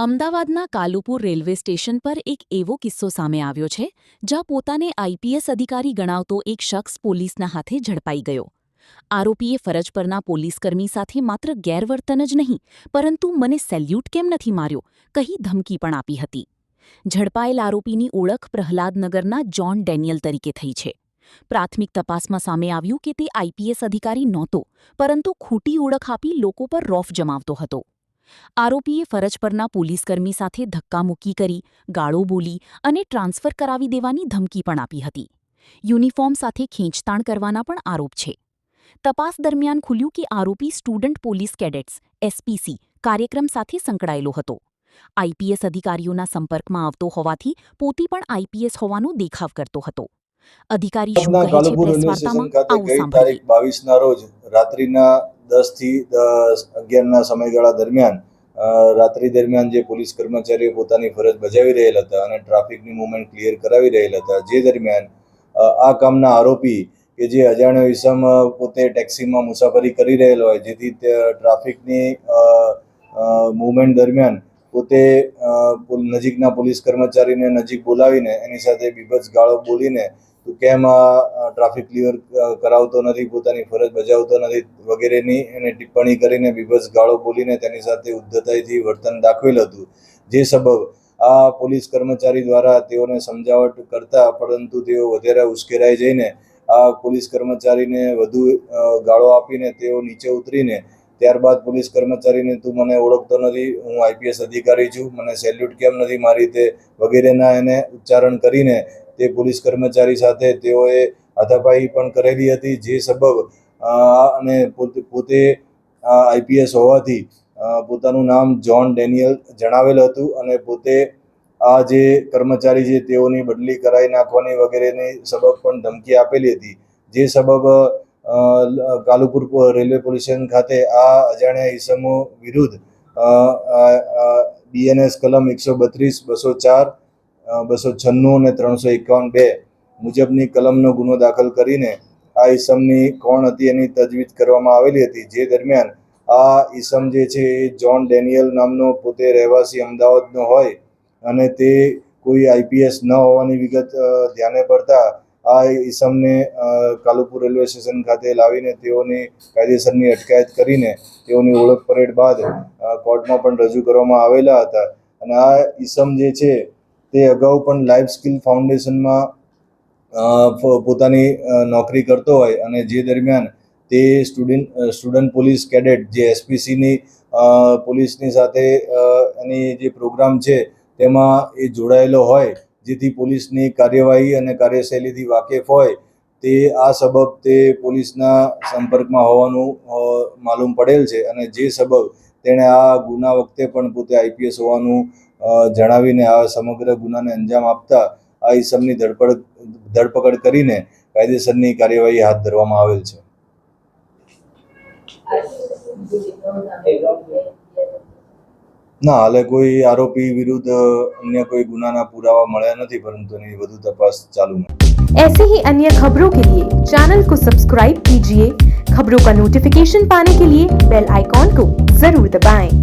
અમદાવાદના Kalupur railway station પર એક એવો કિસ્સો સામે આવ્યો છે જ્યાં પોતાને આઈપીએસ અધિકારી ગણાવતો એક શખ્સ પોલીસના હાથે ઝડપાઈ ગયો. આરોપીએ ફરજ પરના પોલીસકર્મી સાથે માત્ર ગેરવર્તન જ નહીં પરંતુ મને સેલ્યુટ કેમ નથી માર્યો કહી ધમકી પણ આપી હતી. ઝડપાયેલ આરોપીની ઓળખ પ્રહલાદનગરના જોન ડેનિયલ તરીકે થઈ છે. પ્રાથમિક તપાસમાં સામે આવ્યું કે તે આઈપીએસ અધિકારી નહોતો પરંતુ ખોટી ઓળખ આપી લોકો પર રોફ જમાવતો હતો. આરોપીએ ફરજ પરના પોલીસકર્મી સાથે ધક્કામુક્કી કરી, ગાળો બોલી અને ટ્રાન્સફર કરાવી દેવાની ધમકી પણ આપી હતી. યુનિફોર્મ સાથે ખેંચતાણ કરવાના પણ આરોપ છે. તપાસ દરમિયાન ખુલ્યું કે આરોપી સ્ટુડન્ટ પોલીસ કેડેટ્સ એસપીસી કાર્યક્રમ સાથે સંકળાયેલો હતો. આઈપીએસ અધિકારીઓના સંપર્કમાં આવતો હોવાથી પોતે પણ આઈપીએસ હોવાનો દેખાવ કરતો હતો. અધિકારી શું કહે છે પ્રેસ વાર્તામાં આવું સાંભળીએ. 22 ના રોજ રાત્રિના 10 થી 11 સમયગાળા દરમિયાન રાત્રિ દરમિયાન જે પોલીસ કર્મચારીઓ પોતાની ફરજ બજાવી રહેલા હતા અને ટ્રાફિકની મૂવમેન્ટ ક્લિયર કરાવી રહેલા હતા, જે દરમિયાન આ કામના આરોપી કે જે અજાણ્યો ઈસમ પોતે ટેક્સીમાં મુસાફરી કરી રહેલો હોય, જેથી ટ્રાફિકની મૂવમેન્ટ દરમિયાન પોતે નજીકના પોલીસ કર્મચારીને નજીક બોલાવીને એની સાથે બીભત્સ ગાળો બોલીને તું કેમ ટ્રાફિક ક્લિયર કરાવતો નથી, પોતાની ફરજ બજાવતો નથી વગેરેની એને ટિપ્પણી કરીને બીભત્સ ગાળો બોલીને તેની સાથે ઉદ્ધતાઈથી વર્તન દાખવેલ હતું. જે સબબ આ પોલીસ કર્મચારી દ્વારા તેઓને સમજાવટ કરતા પરંતુ તેઓ વધારે ઉશ્કેરાઈ જઈને આ પોલીસ કર્મચારીને વધુ ગાળો આપીને તેઓ નીચે ઉતરીને ત્યારબાદ પોલીસ કર્મચારીને તું મને ઓળખતો નથી, હું આઈપીએસ અધિકારી છું, મને સેલ્યુટ કેમ નથી મારી તે વગેરેના એને ઉચ્ચારણ કરીને તે પોલીસ કર્મચારી સાથે તેઓએ હાથાપાઈ પણ કરેલી હતી. જે સબબ અને પોતે આઈપીએસ હોવાથી પોતાનું નામ જોન ડેનિયલ જણાવેલ હતું અને પોતે આ જે કર્મચારી છે તેઓની બદલી કરાવી નાખવાની વગેરેની સબબ પણ ધમકી આપેલી હતી. જે સબબ કાલુપુર રેલવે પોલીસ સ્ટેશન ખાતે આ અજાણ્યા ઈસમો વિરુદ્ધ બીએનએસ કલમ 132, 204, 296 અને 351(2) મુજબની કલમનો ગુનો દાખલ કરીને આ ઈસમની કોણ હતી એની તજવીજ કરવામાં આવેલી હતી. જે દરમિયાન આ ઈસમ જે છે એ જોન ડેનિયલ નામનો પોતે રહેવાસી અમદાવાદનો હોય અને તે કોઈ આઈપીએસ ન હોવાની વિગત ધ્યાને પડતા આ ઈસમને કાલુપુર રેલવે સ્ટેશન ખાતે લાવીને તેઓની કાયદેસરની અટકાયત કરીને તેઓની ઓળખ પરેડ બાદ કોર્ટમાં પણ રજૂ કરવામાં આવેલા હતા. અને આ ઈસમ જે છે તે અગાઉ પણ લાઈફ સ્કિલ ફાઉન્ડેશનમાં પોતાની નોકરી કરતો હોય અને જે દરમિયાન તે સ્ટુડન્ટ પોલીસ કેડેટ જે એસપીસીની પોલીસની સાથે એની જે પ્રોગ્રામ છે તેમાં એ જોડાયેલો હોય, જેથી પોલીસની કાર્યવાહી અને કાર્યશૈલીથી વાકેફ હોય, તે આ સબબ તે પોલીસના સંપર્કમાં હોવાનું માલુમ પડેલ છે અને જે સબબ તેણે આ ગુના વખતે પણ પોતે આઈપીએસ હોવાનું જણાવીને આ સમગ્ર ગુનાને અંજામ આપતા આ ઈસમની ધરપકડ કરીને કાયદેસરની કાર્યવાહી હાથ ધરવામાં આવેલ છે. ના, હાલે કોઈ આરોપી વિરુદ્ધ અન્ય કોઈ गुनाना पुरावा મળ્યા નથી, પરંતુ એની વધુ તપાસ ચાલુ है. ऐसे ही अन्य खबरों के लिए चैनल को सब्सक्राइब कीजिए. खबरों का नोटिफिकेशन पाने के लिए बेल आइकॉन को जरूर दबाएं.